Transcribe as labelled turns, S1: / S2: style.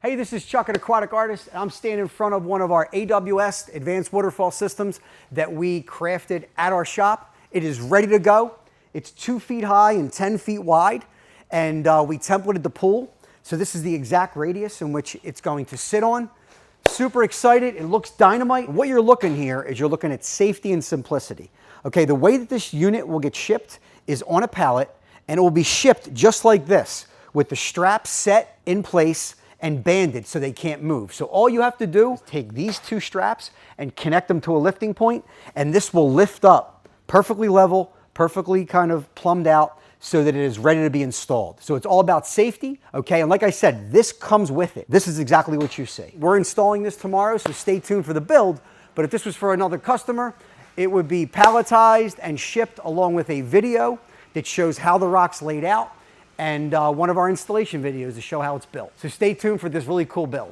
S1: Hey, this is Chuck at Aquatic Artists, and I'm standing in front of one of our AWS Advanced Waterfall Systems that we crafted at our shop. It is ready to go. It's 2 feet high and 10 feet wide, and we templated the pool. So this is the exact radius in which it's going to sit on. Super excited. It looks dynamite. What you're looking here is you're looking at safety and simplicity. Okay, the way that this unit will get shipped is on a pallet, and it will be shipped just like this, with the straps set in place and banded so they can't move. So all you have to do is take these 2 straps and connect them to a lifting point, and this will lift up perfectly level, perfectly kind of plumbed out so that it is ready to be installed. So it's all about safety, okay? And like I said, this comes with it. This is exactly what you see. We're installing this tomorrow, so stay tuned for the build, but if this was for another customer, it would be palletized and shipped along with a video that shows how the rock's laid out, and one of our installation videos to show how it's built. So stay tuned for this really cool build.